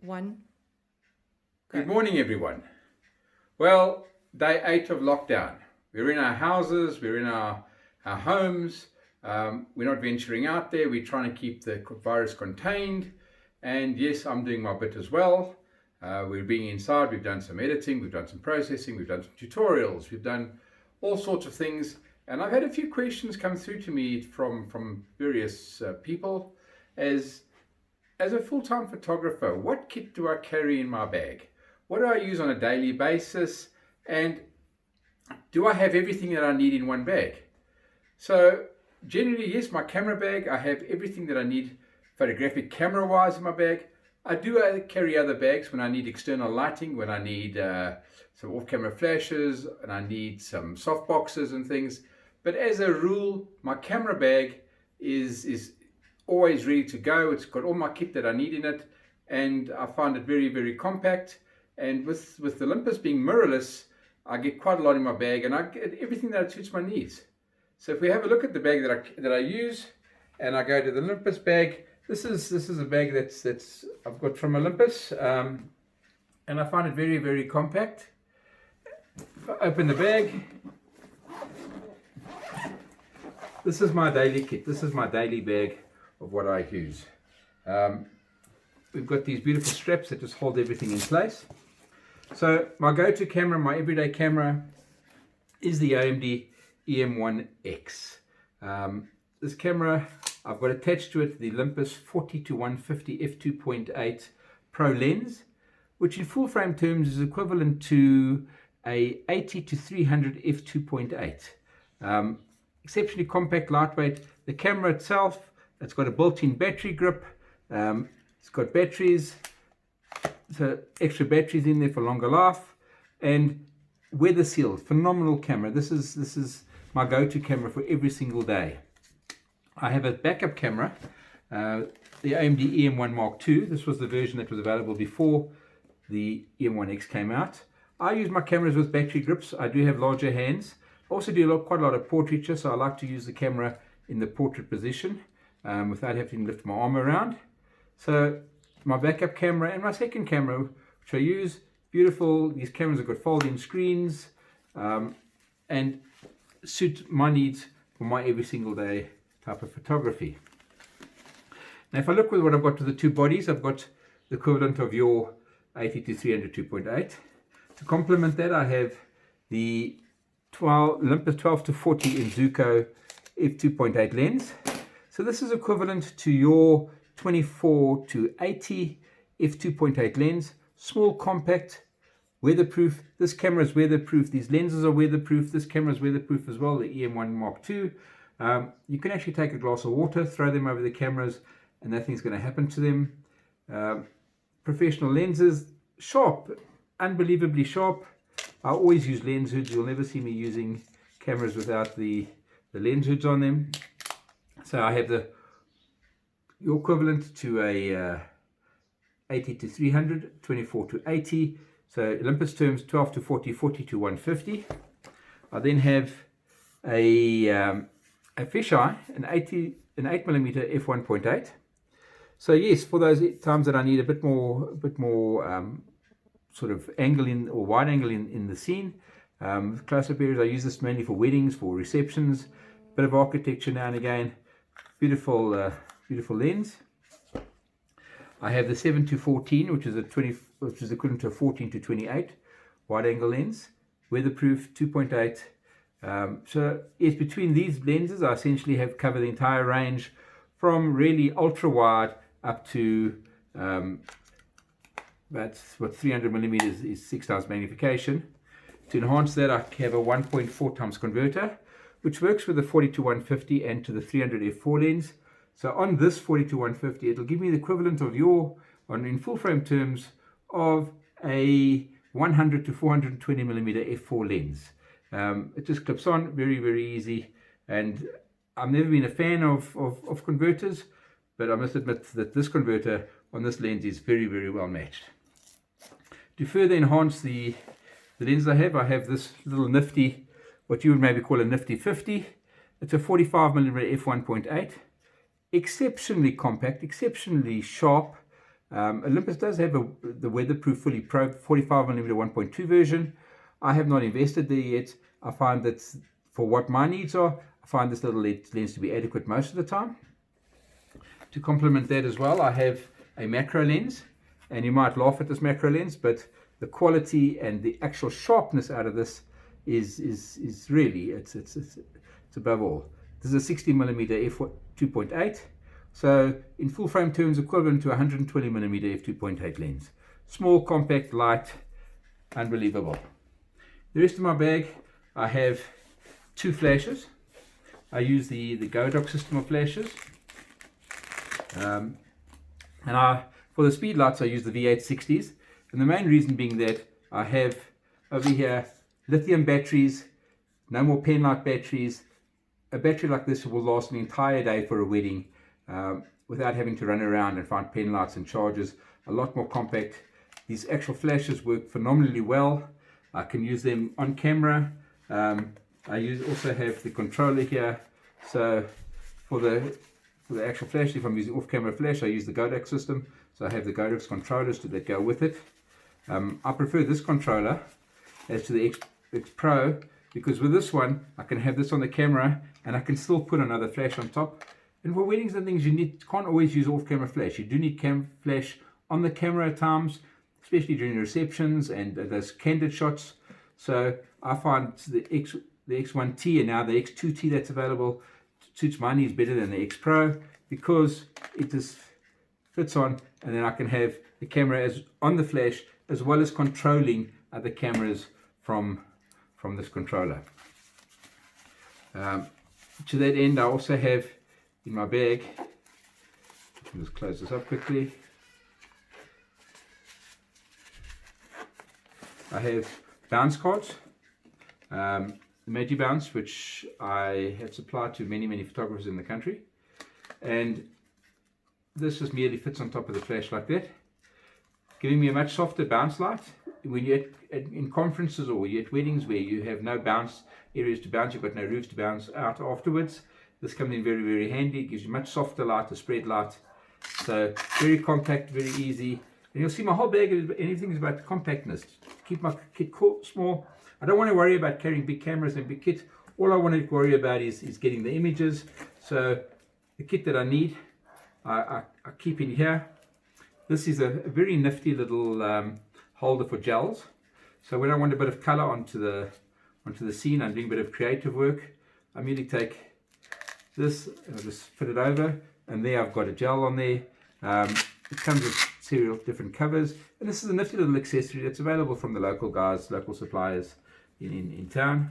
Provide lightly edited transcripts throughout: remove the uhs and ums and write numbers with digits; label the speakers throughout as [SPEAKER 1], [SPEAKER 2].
[SPEAKER 1] one,
[SPEAKER 2] Good
[SPEAKER 1] go.
[SPEAKER 2] morning, everyone. Well, day 8 of lockdown. We're in our houses, we're in our homes. We're not venturing out there. We're trying to keep the virus contained. And yes, I'm doing my bit as well. We're being inside. We've done some editing, we've done some processing, we've done some tutorials, we've done all sorts of things. And I've had a few questions come through to me from various people as a full-time photographer. What kit do I carry in my bag? What do I use on a daily basis? And do I have everything that I need in one bag? So generally, yes, my camera bag, I have everything that I need photographic camera-wise in my bag. I do carry other bags when I need external lighting, when I need some off-camera flashes, and I need some soft boxes and things. But as a rule, my camera bag is always ready to go. It's got all my kit that I need in it, and I find it very, very compact. And with Olympus being mirrorless, I get quite a lot in my bag, and I get everything that suits my needs. So if we have a look at the bag that I use, and I go to the Olympus bag, this is a bag that's I've got from Olympus, and I find it very, very compact. If I open the bag, this is my daily kit. This is my daily bag of what I use. We've got these beautiful straps that just hold everything in place. So my go-to camera, my everyday camera, is the AMD EM1X. This camera, I've got attached to it the Olympus 40-150 f2.8 Pro lens, which in full frame terms is equivalent to a 80-300 f2.8. Exceptionally compact, lightweight. The camera itself, it's got a built-in battery grip. It's got batteries, so extra batteries in there for longer life, and weather sealed. Phenomenal camera. This is my go-to camera for every single day. I have a backup camera, the AMD EM1 Mark II. This was the version that was available before the EM1X came out. I use my cameras with battery grips. I do have larger hands. I also do quite a lot of portraiture, so I like to use the camera in the portrait position without having to lift my arm around. So my backup camera and my second camera, which I use, beautiful. These cameras have got fold-in screens and suit my needs for my every single day type of photography. Now if I look with what I've got to the two bodies, I've got the equivalent of your 80-300 2.8. To complement that, I have the Olympus 12-40 Inzuko f2.8 lens. So this is equivalent to your 24-80 f2.8 lens. Small, compact, weatherproof. This camera is weatherproof. These lenses are weatherproof. This camera is weatherproof as well, the EM1 Mark II. You can actually take a glass of water, throw them over the cameras, and nothing's going to happen to them. Professional lenses, sharp, unbelievably sharp. I always use lens hoods. You'll never see me using cameras without the lens hoods on them. So I have your equivalent to a 80-300, 24-80. So Olympus terms 12-40, 40-150. I then have a fisheye, an 8mm f1.8. So yes, for those times that I need a bit more sort of angle in or wide angle in the scene, close-up areas, I use this mainly for weddings, for receptions, bit of architecture now and again. Beautiful, beautiful lens. I have the 7-14, which is equivalent to a 14-28 wide-angle lens, weatherproof, 2.8. So yes, between these lenses, I essentially have covered the entire range from really ultra-wide up to that's what 300mm is 6 times magnification. To enhance that, I have a 1.4 times converter, which works with the 40-150 and to the 300 f4 lens. So on this 40-150, it'll give me the equivalent of in full frame terms, of a 100 to 420mm f4 lens. It just clips on, very, very easy. And I've never been a fan of converters, but I must admit that this converter on this lens is very, very well matched. To further enhance the lens I have this little nifty, what you would maybe call a nifty 50. It's a 45mm f1.8. Exceptionally compact, exceptionally sharp. Olympus does have the weatherproof fully pro 45mm 1.2 version. I have not invested there yet. I find that for what my needs are, I find this little lens to be adequate most of the time. To complement that as well, I have a macro lens, and you might laugh at this macro lens, but the quality and the actual sharpness out of this is really it's above all. This is a 60mm f2.8, so in full frame terms equivalent to 120mm f2.8 lens. Small, compact, light, unbelievable. The rest of my bag, I have 2 flashes. I use the Godox system of flashes, and for the speed lights I use the V860s, and the main reason being that I have over here lithium batteries, no more pen light batteries. A battery like this will last an entire day for a wedding without having to run around and find pen lights and chargers. A lot more compact. These actual flashes work phenomenally well. I can use them on camera. I also have the controller here. So for the actual flash, if I'm using off-camera flash, I use the Godox system. So I have the Godox controllers that go with it. I prefer this controller as to the X Pro, because with this one I can have this on the camera and I can still put another flash on top. And for weddings and things, can't always use off-camera flash. You do need flash on the camera at times, especially during receptions and those candid shots. So I find the X1T and now the X2T that's available suits my needs better than the X Pro, because it just fits on, and then I can have the camera on the flash as well as controlling other cameras from this controller. To that end, I also have in my bag, I'll just close this up quickly, I have bounce cards, the Magi Bounce, which I have supplied to many photographers in the country, and this just merely fits on top of the flash like that, giving me a much softer bounce light. When you're in conferences or you're at weddings where you have no bounce areas to bounce, you've got no roofs to bounce out afterwards, this comes in very handy. It gives you much softer light, a spread light. So very compact, very easy. And you'll see my whole bag, anything is about compactness. Keep my kit small. I don't want to worry about carrying big cameras and big kit. All I want to worry about is getting the images. So the kit that I need, I keep in here. This is a very nifty little holder for gels. So when I want a bit of color onto the scene, I'm doing a bit of creative work, I merely take this and I just fit it over, and there I've got a gel on there. It comes with several different covers, and this is a nifty little accessory that's available from the local suppliers in town.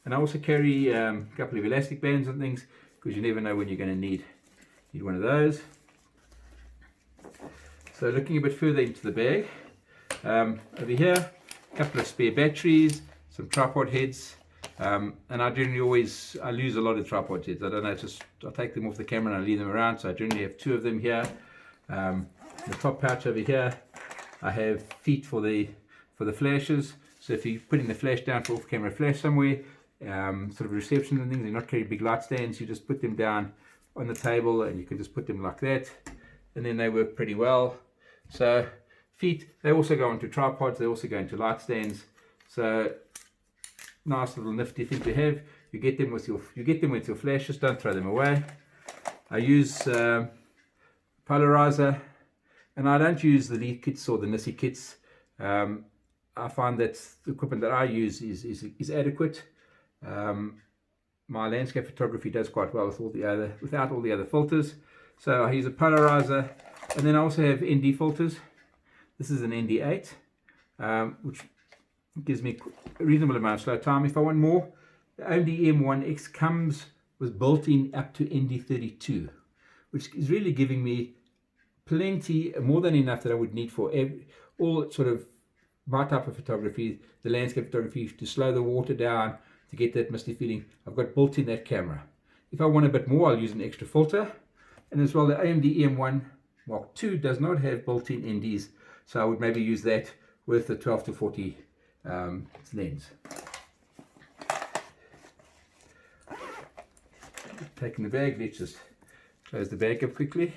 [SPEAKER 2] And I also carry a couple of elastic bands and things, because you never know when you're going to need one of those. So looking a bit further into the bag, over here, a couple of spare batteries, some tripod heads, and I generally I lose a lot of tripod heads. I don't know, I take them off the camera and I leave them around, so I generally have 2 of them here. The top pouch over here, I have feet for the flashes. So if you're putting the flash down for off-camera flash somewhere, sort of reception and things, you're not carrying big light stands, you just put them down on the table and you can just put them like that, and then they work pretty well. So feet, they also go onto tripods, they also go into light stands. So nice little nifty thing to have. You get them with your flashes, don't throw them away. I use polarizer, and I don't use the lead kits or the Nissi kits. I find that the equipment that I use is adequate. My landscape photography does quite well without all the other filters. So I use a polarizer, and then I also have ND filters. This is an ND8, which gives me a reasonable amount of slow time. If I want more, the AMD M1X comes with built-in up to ND32, which is really giving me plenty, more than enough that I would need for all sort of my type of photography, the landscape photography, to slow the water down, to get that misty feeling. I've got built in that camera. If I want a bit more, I'll use an extra filter. And as well, the AMD M1 Mark II does not have built-in NDs, so I would maybe use that with the 12 to 40 lens. Taking the bag, let's just close the bag up quickly.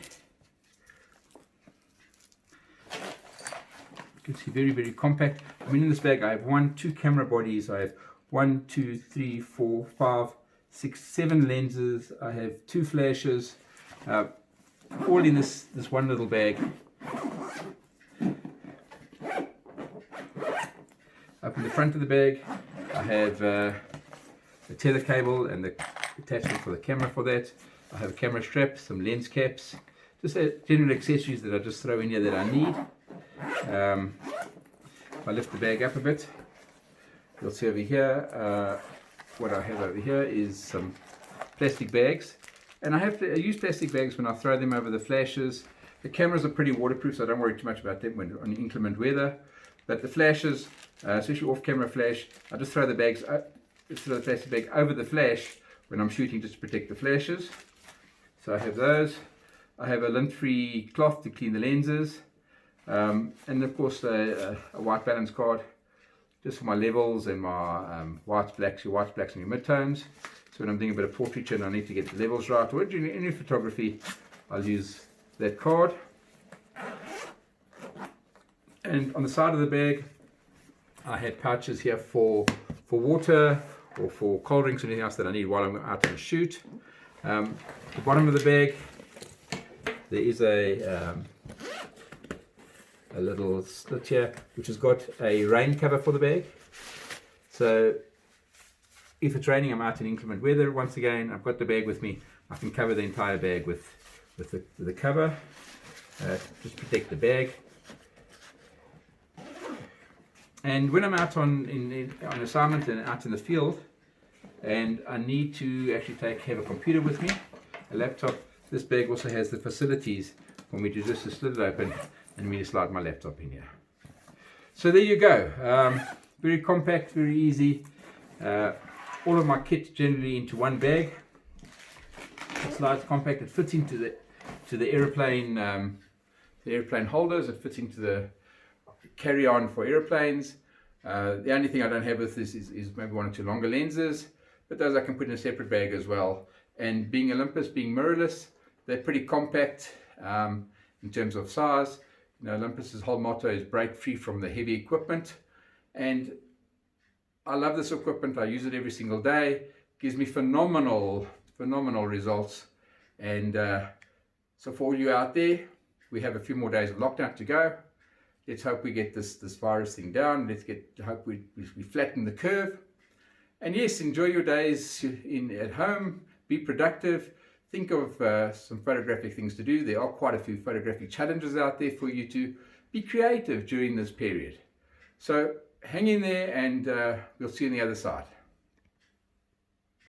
[SPEAKER 2] You can see very, very compact. I mean, in this bag I have two camera bodies. I have 1, 2, 3, 4, 5, 6, 7 lenses. I have 2 flashes, all in this one little bag. Up in the front of the bag I have the tether cable and the attachment for the camera for that. I have a camera strap, some lens caps, just general accessories that I just throw in here that I need. If I lift the bag up a bit, you'll see over here, what I have over here is some plastic bags. And I use plastic bags when I throw them over the flashes. The cameras are pretty waterproof, so I don't worry too much about them when on inclement weather. But the flashes, especially off-camera flash, I just throw the plastic bag over the flash when I'm shooting, just to protect the flashes. So I have those. I have a lint-free cloth to clean the lenses. And of course a white balance card, just for my levels and my whites, blacks, and your midtones. So when I'm doing a bit of portraiture and I need to get the levels right, or doing any photography, I'll use that card. And on the side of the bag, I have pouches here for water or for cold drinks or anything else that I need while I'm out on a shoot. The bottom of the bag, there is a little slit here which has got a rain cover for the bag. So if it's raining, I'm out in inclement weather, once again I've got the bag with me. I can cover the entire bag with the cover, just protect the bag. And when I'm out on assignment and out in the field and I need to actually have a computer with me, a laptop, this bag also has the facilities for me to just slit it open and me to slide my laptop in here. So there you go. Very compact, very easy. All of my kit generally into one bag. It slides compact. It fits into the airplane holders. It fits into the carry-on for airplanes. The only thing I don't have with this is maybe 1 or 2 longer lenses, but those I can put in a separate bag as well. And being Olympus, being mirrorless, they're pretty compact in terms of size. You know, Olympus's whole motto is break free from the heavy equipment, and I love this equipment. I use it every single day. It gives me phenomenal results. And so for all you out there, we have a few more days of lockdown to go. Let's hope we get this virus thing down. Let's hope we flatten the curve. And yes, enjoy your days at home. Be productive. Think of some photographic things to do. There are quite a few photographic challenges out there for you to be creative during this period. So hang in there, and we'll see you on the other side.